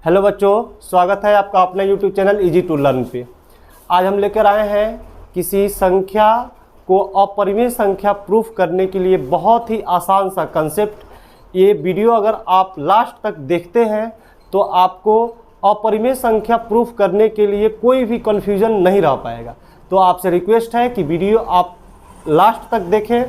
Hello बच्चों, स्वागत है आपका अपना YouTube channel easy to learn पे। आज हम लेकर आए हैं किसी संख्या को अपरिमेय संख्या प्रूफ करने के लिए बहुत ही आसान सा कंसेप्ट। ये वीडियो अगर आप लास्ट तक देखते हैं तो आपको अपरिमेय संख्या प्रूफ करने के लिए कोई भी कन्फ्यूजन नहीं रह पाएगा। तो आपसे रिक्वेस्ट है कि वीडियो आप लास्ट तक देखें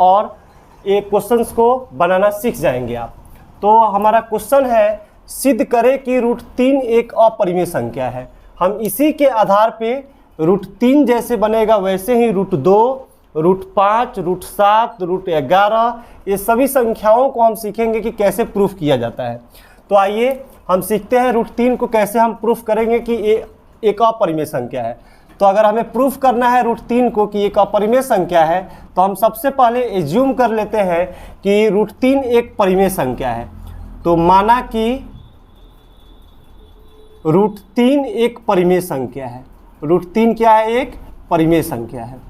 और ये क्वेश्चंस को बनाना सीख जाएंगे आप। तो हमारा क्वेश्चन है, सिद्ध करें कि √3 एक अपरिमेय संख्या है। हम इसी के आधार पे √3 जैसे बनेगा वैसे ही √2, √5, √7, √11 ये सभी संख्याओं को हम सीखेंगे कि कैसे प्रूफ किया जाता है। तो आइए हम सीखते हैं √3 को कैसे हम प्रूफ करेंगे कि ये एक अपरिमेय संख्या है। तो अगर हमें प्रूफ करना है √3 को कि एक अपरिमेय संख्या है तो हम सबसे पहले एज्यूम कर लेते हैं कि √3 एक परिमेय संख्या है। तो माना कि √3 एक परिमेय संख्या है। √3 क्या है? एक परिमेय संख्या है।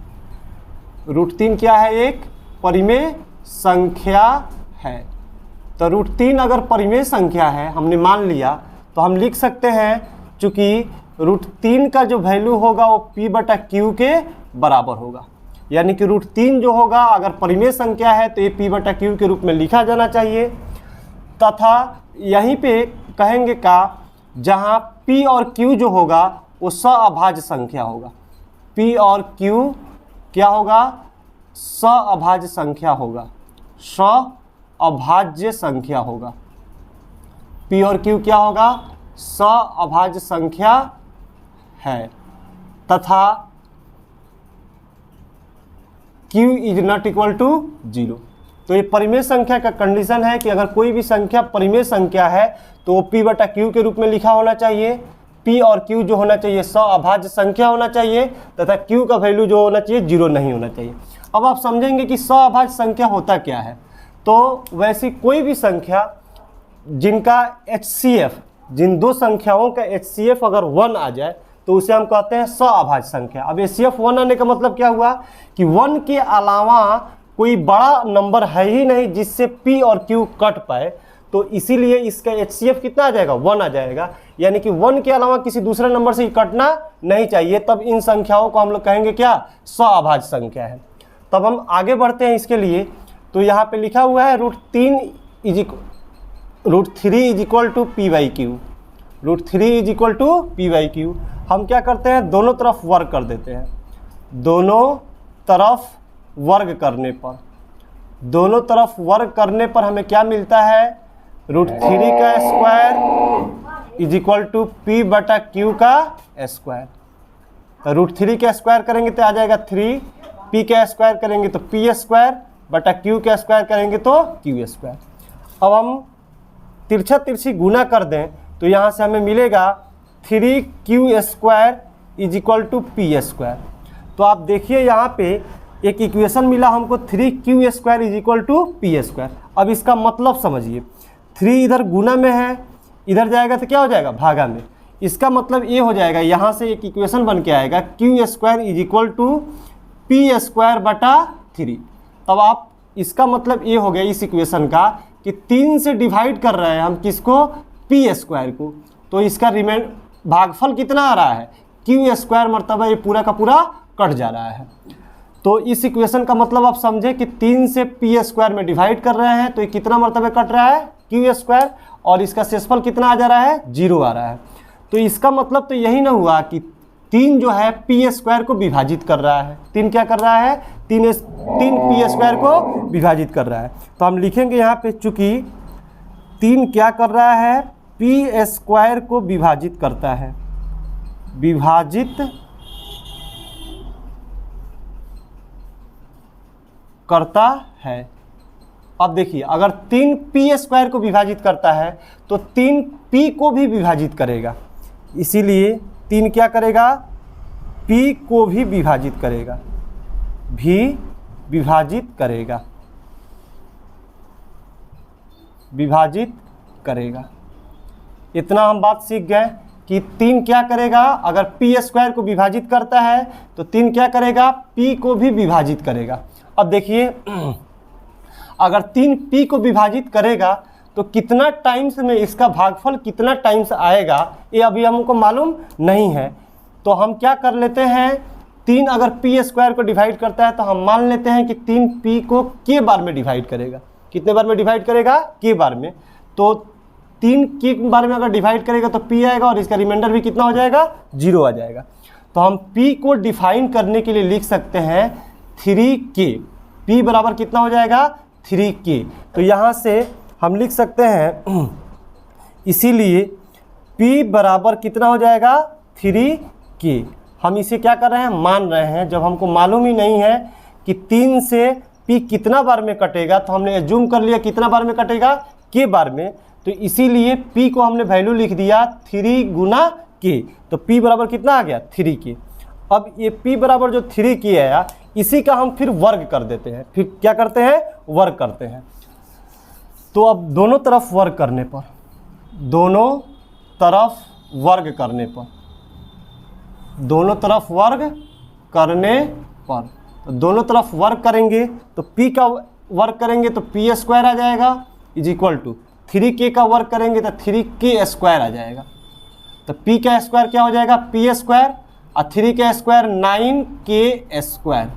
√3 क्या है? एक परिमेय संख्या है। तो √3 अगर परिमेय संख्या है हमने मान लिया तो हम लिख सकते हैं, चूँकि √3 का जो वैल्यू होगा वो P/Q के बराबर होगा। यानी कि √3 जो होगा अगर परिमेय संख्या है तो ये P/Q के रूप में लिखा जाना चाहिए। तथा यहीं पे कहेंगे का जहाँ P और Q जो होगा वो सअभाज्य संख्या होगा। P और Q क्या होगा? सअभाज्य संख्या होगा। सअभाज्य संख्या होगा। P और Q क्या होगा? सअभाज्य संख्या है। तथा Q is not equal to 0। तो ये परिमेय संख्या का कंडीशन है कि अगर कोई भी संख्या परिमेय संख्या है तो वो P/Q के रूप में लिखा होना चाहिए। P और Q जो होना चाहिए सअभाज्य संख्या होना चाहिए तथा Q का वैल्यू जो होना चाहिए 0 नहीं होना चाहिए। अब आप समझेंगे कि सअभाज्य संख्या होता क्या है। तो वैसी कोई भी संख्या जिनका HCF, जिन दो संख्याओं का HCF अगर 1 आ जाए तो उसे हम कहते हैं सअभाज्य संख्या। अब HCF 1 आने का मतलब क्या हुआ कि 1 के अलावा कोई बड़ा नंबर है ही नहीं जिससे P और Q कट पाए। तो इसीलिए इसका HCF कितना आ जाएगा? 1 आ जाएगा। यानी कि 1 के अलावा किसी दूसरे नंबर से कटना नहीं चाहिए। तब इन संख्याओं को हम लोग कहेंगे क्या? सअभाज्य संख्या है। तब हम आगे बढ़ते हैं इसके लिए। तो यहाँ पे लिखा हुआ है √3 is equal to P/Q। √3 is equal to P/Q। हम क्या करते हैं? दोनों तरफ वर्ग कर देते हैं। दोनों तरफ वर्ग करने पर, दोनों तरफ वर्ग करने पर हमें क्या मिलता है? √3 का square is equal to P/Q का स्क्वायर। तो √3 का स्क्वायर करेंगे तो आ जाएगा 3, P का स्क्वायर करेंगे तो P स्क्वायर बटा Q का स्क्वायर करेंगे तो Q स्क्वायर। अब हम तिरछा तिरछी गुना कर दें तो यहाँ से हमें मिलेगा 3Q square is equal to P square. तो आप देखिए यहाँ पे एक इक्वेशन मिला हमको 3Q square is equal to P square. अब इसका मतलब समझिए, 3 इधर गुना में है, इधर जाएगा तो क्या हो जाएगा? भागा में। इसका मतलब ये हो जाएगा, यहाँ से एक इक्वेशन बन के आएगा Q square is equal to P square बटा 3। तब आप इसका मतलब ये हो गया इस इक्वेशन का कि 3 से डिवाइड कर रहे हैं हम किसको? P स्क्वायर को। तो इसका भागफल कितना आ रहा है? Q स्क्वायर मर्तबा ये पूरा का पूरा कट जा रहा है। तो इस इक्वेशन का मतलब आप समझे कि 3 से P स्क्वायर में डिवाइड कर रहे हैं तो ये कितना मर्तबे कट रहा है? Q square. और इसका शेषफल कितना आ जा रहा है? 0 आ रहा है। तो इसका मतलब तो यही ना हुआ कि 3 जो है P स्क्वायर को विभाजित कर रहा है। 3 क्या कर रहा है? 3 P स्क्वायर को विभाजित कर रहा है। तो हम लिखेंगे यहाँ पे, चूँकि 3 क्या कर रहा है? P स्क्वायर को विभाजित करता है। विभाजित करता है। अब देखिए, अगर 3 P स्क्वायर को विभाजित करता है तो 3 P को भी विभाजित करेगा। इसीलिए 3 क्या करेगा? P को भी विभाजित करेगा। विभाजित करेगा। विभाजित करेगा। इतना हम बात सीख गए कि 3 क्या करेगा? अगर P स्क्वायर को विभाजित करता है तो 3 क्या करेगा? P को भी विभाजित करेगा। अब देखिए, अगर 3 P को विभाजित करेगा तो कितना टाइम्स में इसका भागफल कितना टाइम्स आएगा ये अभी हमको मालूम नहीं है। तो हम क्या कर लेते हैं, 3 अगर पी स्क्वायर को डिवाइड करता है तो हम मान लेते हैं कि 3 पी को के बार में डिवाइड करेगा। कितने बार में डिवाइड करेगा, के बार में। तो 3 के बार में अगर डिवाइड करेगा तो पी आएगा और इसका रिमाइंडर भी कितना हो जाएगा, 0 आ जाएगा। तो हम पी को डिफाइन करने के लिए लिख सकते हैं 3k। पी बराबर कितना हो जाएगा, 3k। तो यहाँ से हम लिख सकते हैं, इसीलिए P बराबर कितना हो जाएगा, 3k। हम इसे क्या कर रहे हैं, मान रहे हैं। जब हमको मालूम ही नहीं है कि 3 से P कितना बार में कटेगा तो हमने एज्यूम कर लिया कितना बार में कटेगा, k बार में। तो इसीलिए P को हमने वैल्यू लिख दिया 3 गुना k। तो P बराबर कितना आ गया, 3k। अब ये P बराबर जो 3k आया इसी का हम फिर वर्ग कर देते हैं। फिर क्या करते हैं, वर्ग करते हैं। तो अब दोनों तरफ वर्ग करने पर, दोनों तरफ वर्ग करने पर, दोनों तरफ वर्ग करने पर, तो दोनों तरफ वर्ग करेंगे तो P का वर्ग करेंगे तो P स्क्वायर आ जाएगा इज इक्वल टू 3k का वर्ग करेंगे तो 3k स्क्वायर आ जाएगा। तो P का स्क्वायर क्या हो जाएगा, P स्क्वायर, और 3 का स्क्वायर 9k स्क्वायर।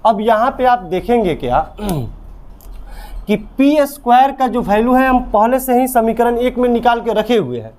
अब यहाँ पे आप देखेंगे क्या कि पी स्क्वायर का जो वैल्यू है हम पहले से ही समीकरण 1 में निकाल के रखे हुए हैं।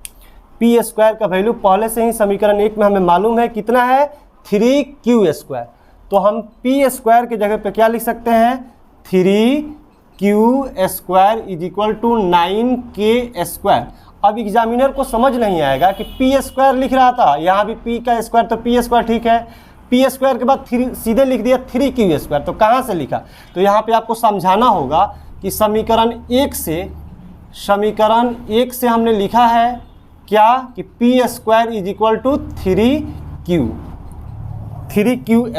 पी स्क्वायर का वैल्यू पहले से ही समीकरण 1 में हमें मालूम है कितना है, 3q स्क्वायर। तो हम पी स्क्वायर के जगह पे क्या लिख सकते हैं, 3q square is equal to 9k square. अब एग्जामिनर को समझ नहीं आएगा कि पी स्क्वायर लिख रहा था, यहाँ भी पी का स्क्वायर, तो पी स्क्वायर ठीक है, पी स्क्वायर के बाद 3 सीधे लिख दिया 3q स्क्वायर, तो कहाँ से लिखा। तो यहाँ पे आपको समझाना होगा कि समीकरण 1 से हमने लिखा है क्या कि P square is equal to 3q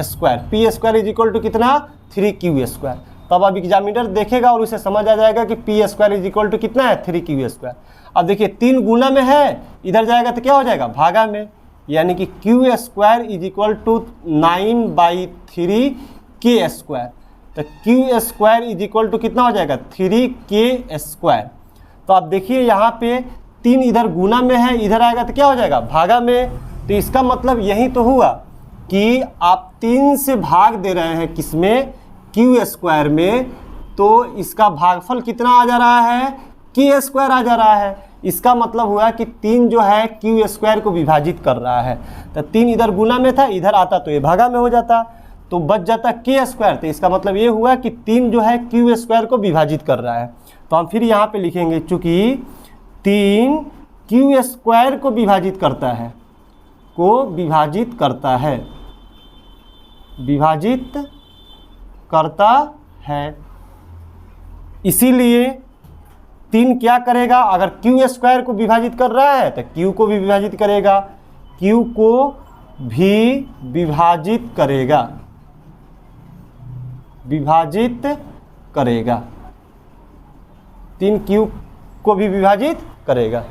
square. P square is equal to कितना, 3q स्क्वायर। तब अब एग्जामिनर देखेगा और उसे समझ आ जाएगा कि P square is equal to कितना है, 3q स्क्वायर। अब देखिए 3 गुना में है, इधर जाएगा तो क्या हो जाएगा, भागा में, यानी कि q square is equal to 9/3k square. तो q square is equal to कितना हो जाएगा, 3k स्क्वायर। तो आप देखिए यहाँ पे 3 इधर गुना में है, इधर आएगा तो क्या हो जाएगा, भागा में। तो इसका मतलब यही तो हुआ कि आप 3 से भाग दे रहे हैं किसमें, q स्क्वायर में, तो इसका भागफल कितना आ जा रहा है, k स्क्वायर आ जा रहा है। इसका मतलब हुआ कि 3 जो है q स्क्वायर को विभाजित कर रहा है। तो 3 इधर गुना में था, इधर आता तो ये भागा में हो जाता, तो बच जाता k स्क्वायर। तो इसका मतलब ये हुआ कि 3 जो है q स्क्वायर को विभाजित कर रहा है। तो हम फिर यहाँ पे लिखेंगे चूँकि 3 q स्क्वायर को विभाजित करता है, विभाजित करता है, इसीलिए 3 क्या करेगा, अगर q स्क्वायर को विभाजित कर रहा है तो q को भी विभाजित करेगा, q को भी विभाजित करेगा, 3 q को भी विभाजित करेगा।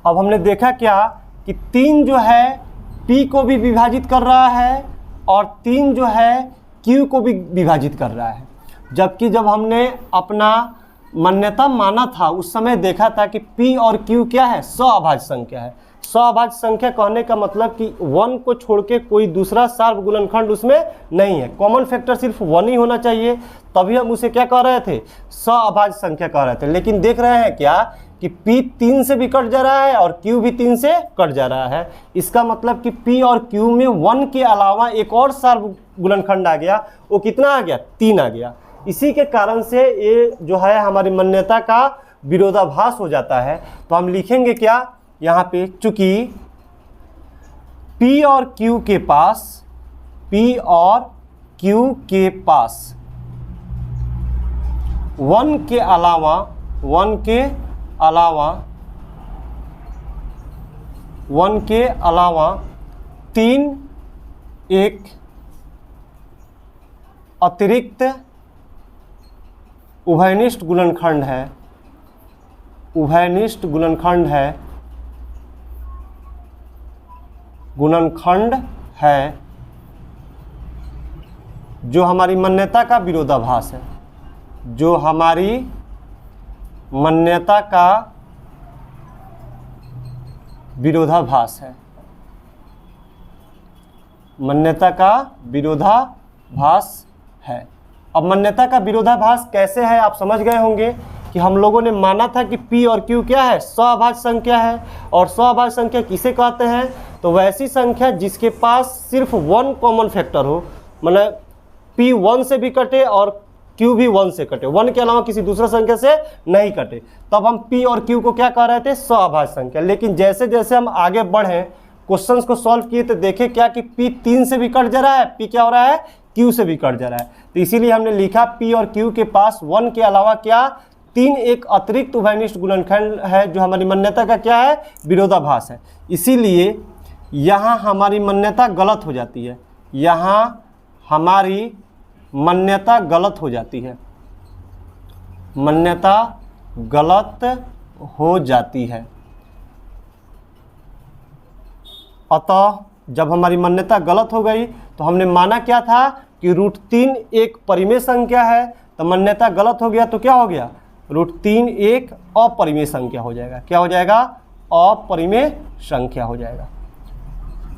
अब हमने देखा क्या कि 3 जो है p को भी विभाजित कर रहा है और 3 जो है q को भी विभाजित कर रहा है। जबकि जब हमने अपना मान्यता माना था उस समय देखा था कि p और q क्या है, सअभाज्य संख्या है। सअभाज्य संख्या कहने का मतलब कि 1 को छोड़ के कोई दूसरा सार्व गुणनखंड उसमें नहीं है, कॉमन फैक्टर सिर्फ 1 ही होना चाहिए, तभी हम उसे क्या कह रहे थे, सअभाज्य संख्या कह रहे थे। लेकिन देख रहे हैं क्या कि p 3 से भी कट जा रहा है और q भी 3 से कट जा रहा है। इसका मतलब कि p और q में 1 के अलावा एक और सार्व गुणनखंड आ गया, वो कितना आ गया, 3 आ गया। इसी के कारण से ये जो है हमारी मान्यता का विरोधाभास हो जाता है। तो हम लिखेंगे क्या यहाँ पे, चूंकि P और Q के पास 1 के अलावा 3 एक अतिरिक्त उभयनिष्ठ गुणनखंड है, जो हमारी मान्यता का विरोधाभास है, जो हमारी मान्यता का विरोधाभास है। मान्यता का विरोधाभास है। अब मान्यता का विरोधाभास कैसे है आप समझ गए होंगे कि हम लोगों ने माना था कि P और Q क्या है, सअभाज्य संख्या है। और सअभाज्य संख्या किसे कहते हैं, तो वैसी संख्या जिसके पास सिर्फ वन कॉमन फैक्टर हो, मतलब P 1 से भी कटे और Q भी 1 से कटे, 1 के अलावा किसी दूसरा संख्या से नहीं कटे, तब हम P और Q को क्या कह रहे थे, सअभाज्य संख्या। लेकिन जैसे जैसे हम आगे बढ़े, क्वेश्चंस को सॉल्व किए तो देखे क्या कि P 3 से भी कट जा रहा है, P क्या हो रहा है, Q से भी कट जा रहा है। तो इसीलिए हमने लिखा P और Q के पास 1 के अलावा क्या 3 एक अतिरिक्त उभयनिष्ठ गुणनखंड है, जो हमारी मान्यता का क्या है, विरोधाभास है। इसीलिए यहाँ हमारी मान्यता गलत हो जाती है, यहाँ हमारी मान्यता गलत हो जाती है, मान्यता गलत हो जाती है। अतः जब हमारी मान्यता गलत हो गई तो हमने माना क्या था कि √3 एक परिमेय संख्या है, तो मान्यता गलत हो गया तो क्या हो गया, √3 एक अपरिमेय संख्या हो जाएगा। क्या हो जाएगा, अपरिमेय संख्या हो जाएगा,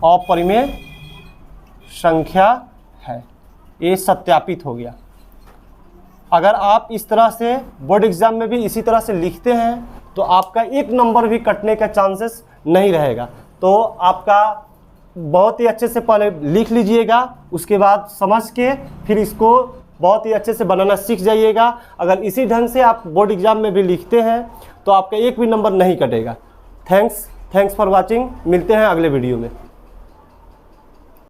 अपरिमेय संख्या है। ये सत्यापित हो गया। अगर आप इस तरह से बोर्ड एग्जाम में भी इसी तरह से लिखते हैं तो आपका एक नंबर भी कटने का चांसेस नहीं रहेगा। तो आपका बहुत ही अच्छे से पहले लिख लीजिएगा, उसके बाद समझ के फिर इसको बहुत ही अच्छे से बनाना सीख जाइएगा। अगर इसी ढंग से आप बोर्ड एग्जाम में भी लिखते हैं तो आपका एक भी नंबर नहीं कटेगा। Thanks for watching. मिलते हैं अगले वीडियो में।